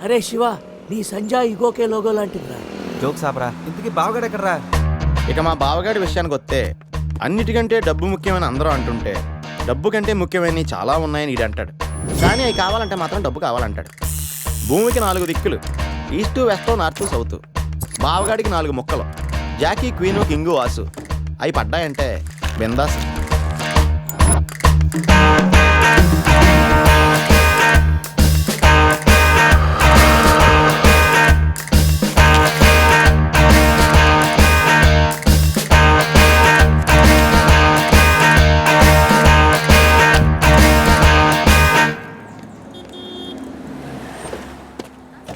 అరే శివ, నీ సంజా ఇగోకే logo లాంటిదిరా. Joke సాపరా. ఇంతకీ బావగాడు ఎక్కడరా? ఇక మా బావగాడి విషయానికి వస్తే అన్నిటికంటే డబ్బు ముఖ్యమని అందరూ అంటుంటే డబ్బు కంటే ముఖ్యమైనవి చాలా ఉన్నాయని ఈడు అంటాడు. కానీ అవి కావాలంటే మాత్రం డబ్బు కావాలంటాడు. భూమికి 4 దిక్కులు, ఈస్టు వెస్ట్ నార్త్ సౌత్. బావగాడికి 4 ముక్కలు, జాకీ క్వీను కింగు వాసు. అవి పడ్డాయంటే బిందాస్.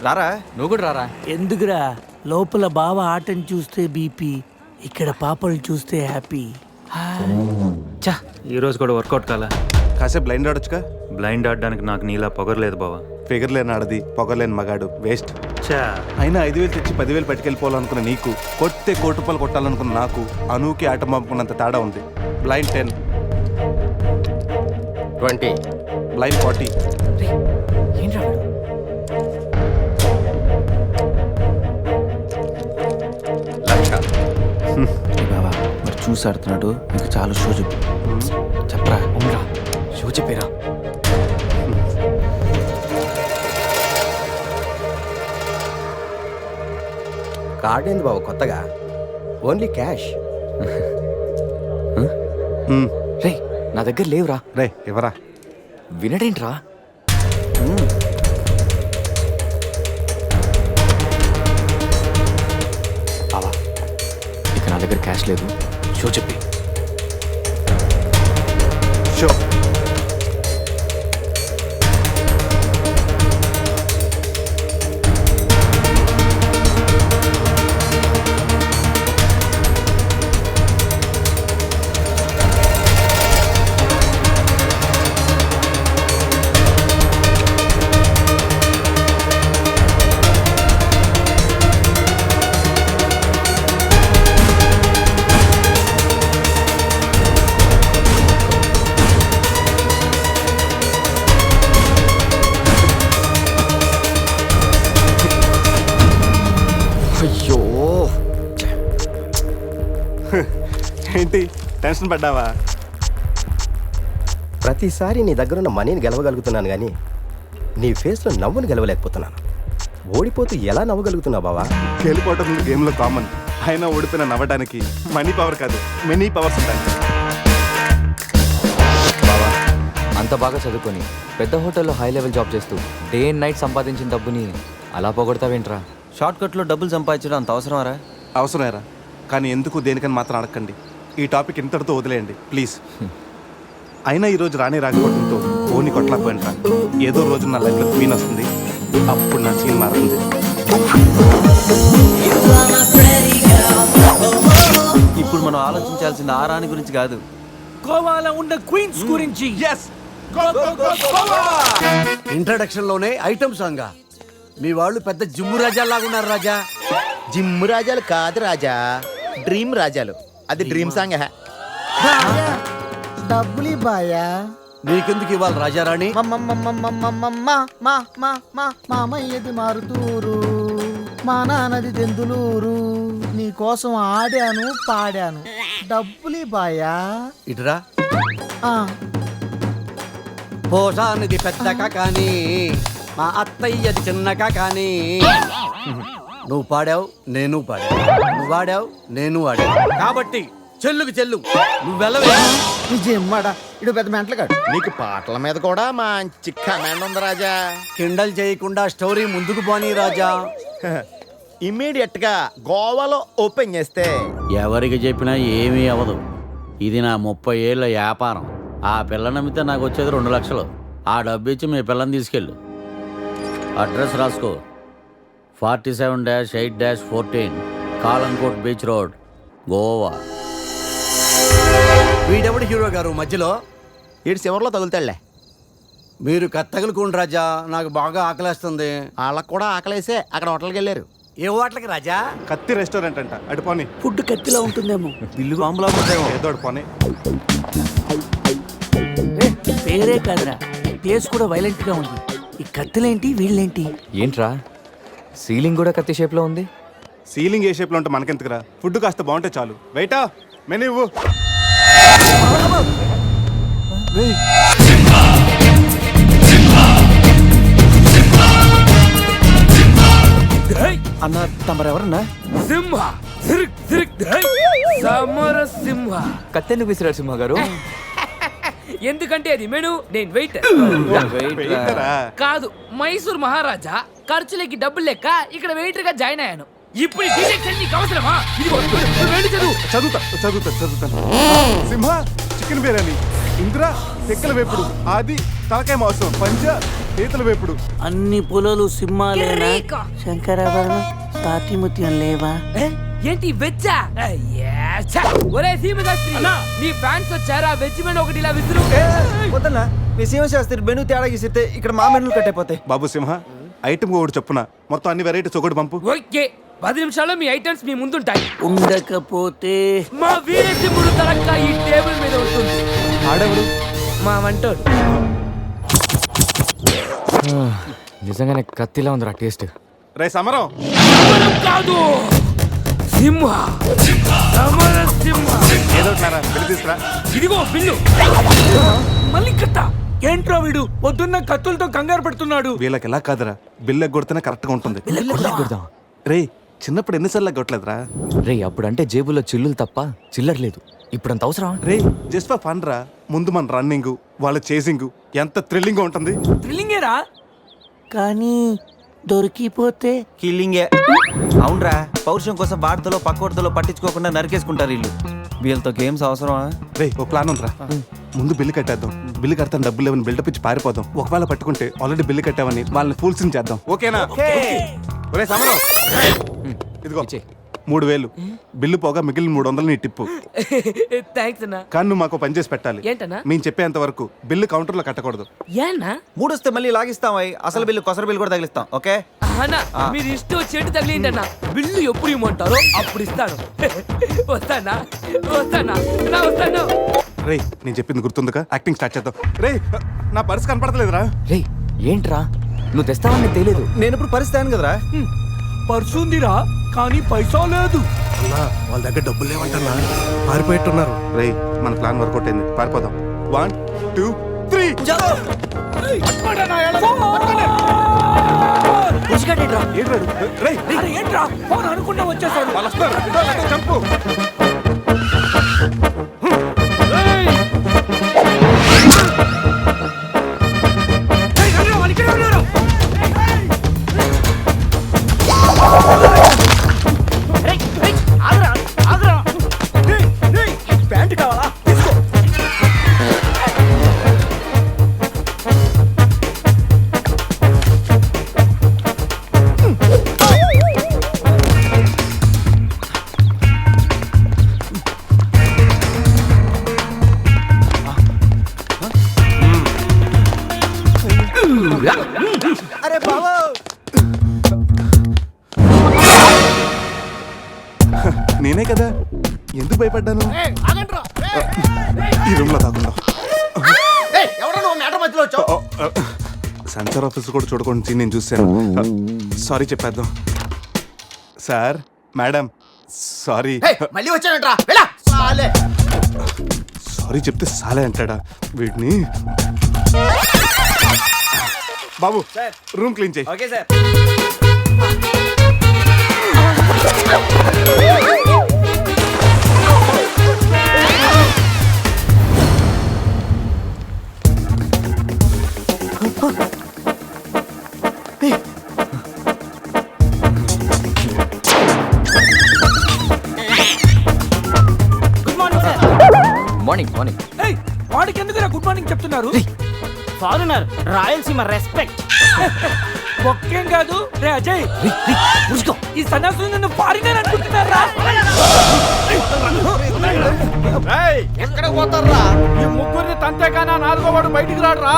రారా, నువ్వు కూడా రారా. ఎందుకురా? లోపల బావ ఆటను చూస్తే బీపీ, ఇక్కడ పాపలు చూస్తే హ్యాపీ. చా, ఈ రోజు కూడా వర్కౌట్ కాలా. కాసేపు బ్లైండ్ ఆడొచ్చుగా. బ్లైండ్ ఆడడానికి నాకు నీలా పొగరలేదు బావా. ఫిగర్ లేని ఆడది, పొగలేని మగాడు వేస్ట్. చా, అయినా 5,000 తెచ్చి 10,000 పట్టుకెళ్ళిపోవాలనుకున్న నీకు, కొట్టే 1,00,00,000 రూపాయలు కొట్టాలనుకున్న నాకు అనూకి ఆట పంపుకున్నంత తేడా ఉంది. Blind 10, 20, blind 40. బాబా మరి చూసి ఆడుతున్నాడు. ఇంకా చాలా షో చెప్పు. చెప్పరా. అవునరా, షో చెప్పేరా. కార్డ్ ఏంది బాబు కొత్తగా? Only cash. రే, నా దగ్గర లేవురా. రే ఎవరా? వినడేంట్రా? బావా, ఇక నా దగ్గర క్యాష్ లేదు. షో చెప్పి. షో. అయ్యో, ఏంటి టెన్షన్ పడ్డావా? ప్రతిసారి నీ దగ్గరున్న మనీని గెలవగలుగుతున్నాను కానీ నీ ఫేస్లో నవ్వుని గెలవలేకపోతున్నాను. ఓడిపోతూ ఎలా నవ్వగలుగుతున్నావు బావా? గెలిపోవటం గేమ్లో కామన్. అయినా ఓడిపోయిన నవ్వడానికి మనీ పవర్ కాదు, మెనీ పవర్స్ ఉంటాయి. బావా, అంత బాగా చదువుకొని పెద్ద హోటల్లో హై లెవెల్ జాబ్ చేస్తూ డే అండ్ నైట్ సంపాదించిన డబ్బుని అలా పోగొడతావేంట్రా? షార్ట్ కట్లో డబ్బులు సంపాదించడం అంత అవసరమారా? అవసరమేరా, కానీ ఎందుకు దేనికని మాత్రం అడగండి. ఈ టాపిక్ ఇంతటితో వదిలేయండి ప్లీజ్. అయినా ఈరోజు రాణి రాకపోవడంతో ఫోన్ని కొట్టలేకపోయినరా. ఏదో రోజు నా లైఫ్లో క్వీన్ వస్తుంది, అప్పుడు నా సీన్ మారుతుంది. ఇప్పుడు మనం ఆలోచించాల్సింది ఆ రాణి గురించి కాదు, గోవాలో ఉన్న క్వీన్స్ గురించి. ఇంట్రడక్షన్ లోనే ఐటమ్ సాంగ్. మీ వాళ్ళు పెద్ద జిమ్ము రాజాలాగా ఉన్నారు రాజా. జిమ్ రాజాలు కాదు రాజా, డ్రీమ్ రాజాలు. అది డ్రీమ్ సాంగ్. డబ్బులి బాయా. నీకెందుకు ఇవ్వాలి రాజారాణి? మామయ్యది మారుతూరు, మా నాన్నది దెందులూరు. నీ కోసం ఆడాను పాడాను, డబ్బులి బాయా. ఇటురా. పోసానిది పెద్దక కానీ మా అత్తయ్యది చిన్నక కానీ. నువ్వు పాడావు, నేను పాడావు. నువ్వు ఆడావు, నేను ఆడావు. కాబట్టి చెల్లుకు చెల్లు, నువ్వు వెళ్ళవే. నిజమ్మడా, ఇడు పెద్ద మెంటలుగాడు. నీకు పాటల మీద కూడా మంచి కమాండ్ ఉంది రాజా. కిండల్ చేయకుండా స్టోరీ ముందుకు పోనీ రాజా. ఇమ్మీడియట్ గా గోవాలో ఓపెన్ చేస్తే ఎవరికి చెప్పినా ఏమీ అవ్వదు. ఇది నా 30 ఏళ్ళ వ్యాపారం. ఆ పిల్ల నమ్మితే నాకు వచ్చేది 2 లక్షలు. ఆ డబ్బు ఇచ్చి మీ పిల్లని తీసుకెళ్ళు. అడ్రస్ రాసుకో. 47-8-14 కాలంకోట్ బీచ్ రోడ్, గోవా. వీడెవడు హీరో గారు మధ్యలో? ఈడు చివరిలో తగులుతాడులే. మీరు కత్తగలుకోండి రాజా, నాకు బాగా ఆకలేస్తుంది. వాళ్ళకు కూడా ఆకలేసే అక్కడ హోటల్కి వెళ్ళారు. ఏ హోటల్కి రాజా? కత్తి రెస్టారెంట్ అంట, అడుపోని. ఫుడ్ కత్తిలా ఉంటుందేమో. బిల్లు బాంబులా ఉంటాయేమో. ఏదో అడుపోని. పేరే కాదురా, టేస్ట్ కూడా వైలెంట్ గా ఉంది. ఈ కత్తులేంటి వీళ్ళేంటి? ఏంట్రా సీలింగ్ కూడా కత్తి షేప్లో ఉంది. సీలింగ్ ఏ షేప్లో ఉంటే మనకెందుకురా, ఫుడ్ కాస్త బాగుంటే చాలు. వెయిటా మెనూ ఇవ్వు. రేయ్, అన్న తమరెవరన్నా? సింహ సిరిక్ సిరిక్ సమర సింహ. కత్తెందుకు విసిరారు సింహ గారు? ఎందుకంటే అది మెను, నేను వెయిట్ వెయిటరా? కాదు. మైసూర్ మహారాజా ఖర్చులకి డబ్బులు లెక్క ఇక్కడ వెయిటర్ గా జాయిన్ అయ్యాను. ఇప్పుడు ఈ డీటెయిల్స్ అన్ని నీకు అవసరమా? ఇదిగో, నువ్వు వెళ్ళి చదువు. చదువుతాను. సింహ చికెన్ బిర్యానీ, ఇంద్ర తెక్కల వేపుడు, ఆది తలకాయ మాంసం, పంజ పీతల వేపుడు. అన్ని పొలాలు సింహాలేనా? కిరీకా. శంకరాభరణం సాతిముత్యం లేవా? ఏ? ఏంటి వెజ్జా? ఒరే సీమశాస్త్రి, నీ ఫ్యాన్స్ వచ్చారా? వెజ్ మెను ఒకటి ఇలా విసురు. వద్దన్నా, మీ సింహశాస్త్రి మెను తేడా గీసితే ఇక్కడ మా మెనూలు కట్టయిపోతాయి. బాబు సింహ, ఐటమ్ ఒకటి చెప్పున మొత్తం అన్ని వెరైటీస్ ఒకటి పంపు. ఓకే, 10 నిమిషాల్లో మీ ఐటమ్స్ మీ ముందుంటాయి. ఉండకపోతే మా వీరసింహుడు తరక్క ఈ టేబుల్ మీద ఉంటుంది. ఆడెవరు? మా వంటోడు. నిజంగానే కత్తిలా ఉందిరా టేస్ట్. రే సమరం, సమరం కాదు, సింహ. సమర సింహ. ఏదో ఒకటిరా, బిల్లు తీసుకురా. ఇదిగో బిల్లు. మళ్ళీ కట్ట. ఏంట్రా వీడు పొద్దున్న కత్తులతో కంగారు పెడుతున్నాడు? వీళ్ళకి ఎలా కాదురా, బిల్లు ఎగ్గొడితేనే కరెక్ట్గా ఉంటుంది. కొడదాం. రే చిన్నప్పుడు ఎన్నిసార్లు ఎగ్గొట్టలేదురా? రే అప్పుడంటే జేబులో చిల్లులు తప్ప చిల్లర లేదు. ఇప్పుడంత అవసరం? రే జస్ట్ ఫర్ ఫన్ రా. ముందు మన రన్నింగ్, వాళ్ళ చేసింగ్ ఎంత థ్రిల్లింగ్ ఉంటుంది. థ్రిల్లింగేరా, కానీ దొరికిపోతే కిల్లింగే. అవునరా, పౌరుషం కోసం వార్తలో పక్కోడతలో పట్టించుకోకుండా నరికేసుకుంటారు వీళ్ళు. వీళ్ళతో గేమ్స్ అవసరమా? రే ఒక ప్లాన్ ఉందిరా. ముందు బిల్లు కట్టేద్దాం. బిల్లు కడతాను డబ్బులు లేవని బిల్డప్ ఇచ్చి పారిపోదాం. ఒకవేళ పట్టుకుంటే ఆల్రెడీ బిల్లు కట్టామని వాళ్ళని ఫూల్స్ చేద్దాం. ఓకేనా? ఒరే సమరం, ఇదిగో ఇచ్చేయ్. 3000 బిల్లు పోగా మిగిలిన 300 నీ టిప్పు. థ్యాంక్స్ అన్నా. కానీ నువ్వు మాకు పని చేసి పెట్టాలి. ఏంటన్నా? మేము చెప్పేంత వరకు బిల్లు కౌంటర్లో కట్టకూడదు. ఏనా? మూడొస్తే మళ్ళీ లాగిస్తాం. అసలు బిల్లు కొసర బిల్లు కూడా తగిలిస్తాం. ఓకే అన్నా, మీరు ఇష్టం వచ్చేట్టు తగిలిండి అన్న. బిల్లు ఎప్పుడు ఇమ్మంటారో అప్పుడు ఇస్తాను. వస్తానా వస్తాను. రే నేను చెప్పింది గుర్తుందిగా? యాక్టింగ్ స్టార్ట్ చేద్దాం. రే నా పర్స్ కనపడతలేదురా. రే ఏంట్రా నువ్వు తెస్తావని నీకు తెలియదు. నేను ఇప్పుడు పరిస్థితి కదరా. పర్సుందిరా కానీ పైసా లేదు. వాళ్ళ దగ్గర డబ్బులు లేవంటన్నా, పారిపోయేట్టున్నారు. రే మన ప్లాన్ వర్కౌట్ అయింది, పారిపోదాం. 1 2 3 ఏంట్రా ఫోన్ అనుకున్నా వచ్చేసాడు. వాళ్ళు వస్తారు. ఇదో చంపు. ప్యాంట్ కావాలా? అరే బాబు, నేనే కదా, ఎందుకు భయపడ్డాను? ఈ రూమ్ లో దాకుండా సెన్సార్ ఆఫీసర్ కూడా చూడకుండా నేను చూశాను. సారీ చెప్పేద్దాం. Sir madam sorry. మళ్ళీ వచ్చానంట్రా. సారీ చెప్తే సాలే అంటాడా వీడిని? బాబు రూమ్ క్లీన్ చేయి. Okay sir. మార్నింగ్ వాడికి ఎందుకు గుడ్ మార్నింగ్ చెప్తున్నారు? Foreigner, Rayalaseema respect. ఒక్కేం కాదు. రే అజయ్, ఈ సన్యాసులు నన్ను ఫారినర్ అనుకుంటున్నారా? ఎక్కడ పోతారా? ఈ ముగ్గురిని తంతేగానా నాలుగో వాడు బయటికి రాడురా.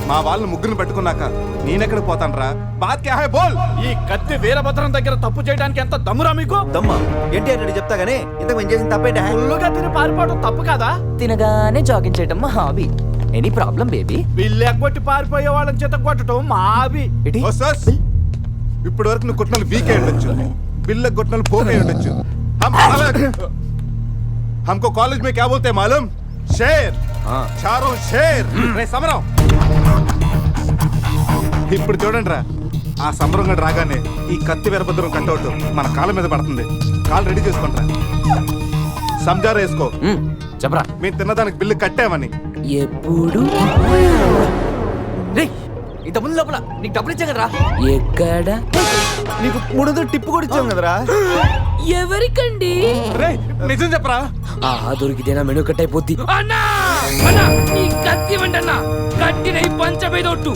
మా వాళ్ళని ముగ్గురిని పెట్టుకున్నాక నేనెక్కడ పోతాను రా? బాత్ క్యా హై బోల్. ఈ కత్తి వీరభద్రం దగ్గర తప్పు చేయడానికి ఎంత దమ్మురా మీకు? దమ్మా ఏంటి అని చెప్తా గానీ ఇంతకు మేము చేసిన తప్పేంటి? ఫుల్లుగా తిని పారిపోవడం తప్పు కదా? తినగానే జాగింగ్ చేయటం మా hobby. Any problem baby? Bill ఎగ్గొట్టి పారిపోయే వాళ్ళని చేత కొట్టడం మావి. ఇప్పటి వరకు నువ్వు కొట్టిన వీకే ఉండొచ్చు, బిల్లు కొట్టిన పోకే ఉండొచ్చు. हमको कॉलेज में क्या बोलते हैं मालूम? शेर. चारों शेर. రే సమరం. ఇప్పుడు చూడండి రా, ఆ సమరం గడు రాగానే ఈ కత్తి వీరభద్రం కట్అవుట్ మన కాళ్ళ మీద పడుతుంది. కాళ్ళు రెడీ చేసుకుంటారా? సంజారా వేసుకో. చెప్పరా. మేము తిన్నదానికి బిల్లు కట్టామని. ఎప్పుడు రే ఇంత ముందు లోపల నీకు డబ్బులు ఇచ్చా కదరా? ఎక్కడ నీకు 300 టిప్పు కూడా ఇచ్చాం కదరా. ఎవరికండి? రే నిజం చెప్పరా? దొరికితేనా మెను కట్ అయిపోద్ది. అన్నా అన్నా నీ కత్తి వండన్నా, కట్టిన ఈ పంచ మీదొట్టు,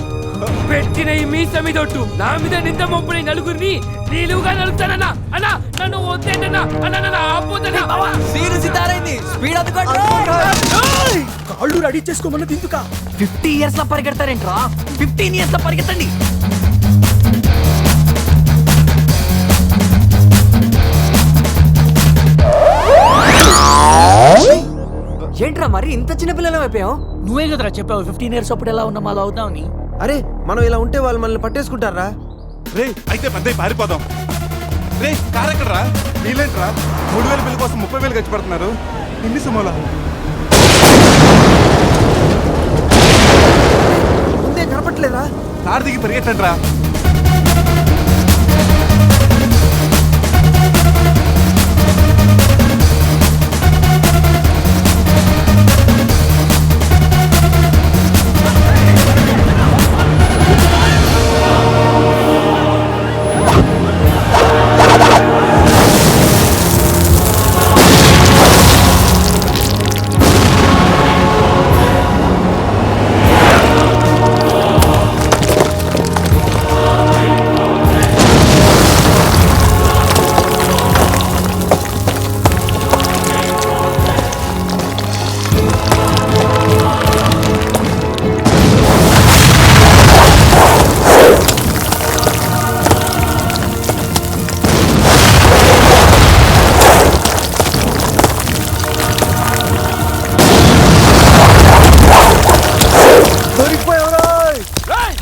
పెట్టిన ఈ మీస మీదొట్టు, నా మీద నింద మొప్పుని నలుగురిని నీలుగా నలుగుతానన్నా. అన్నా నన్ను వద్దేంటన్నా, అన్నా నన్ను ఆపోతన్నా. సీను సితారైంది, స్పీడ్ అందుకోండి. కాళ్ళు రెడీ చేసుకోమన్నది ఎందుకా? 50 ఇయర్స్ లో పరిగెడతారేంట్రా? 15 ఇయర్స్ లో పరిగెత్తండి. ఏంట్రా మరి ఇంత చిన్న పిల్లలు అయిపోయావు? నువ్వే కదరా చెప్పావు 15 ఇయర్స్ అప్పుడు ఎలా ఉన్నాం అలా అవుతామని. అరే మనం ఇలా ఉంటే వాళ్ళు మనల్ని పట్టేసుకుంటారా? రే అయితే పెద్ద పారిపోదాం. రే కార్ ఎక్కడరా? వీలేంట్రా 3000 బిల్లు కోసం 30,000 ఖర్చు పెడుతున్నారు. ఇన్ని సుమోలా ముందే కనపట్లేదా? కార్ దిగి పరిగెట్టండి రా.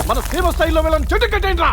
మన సేవ స్థాయిలో వెళ్ళని చెట్టు కట్టేంట్రా.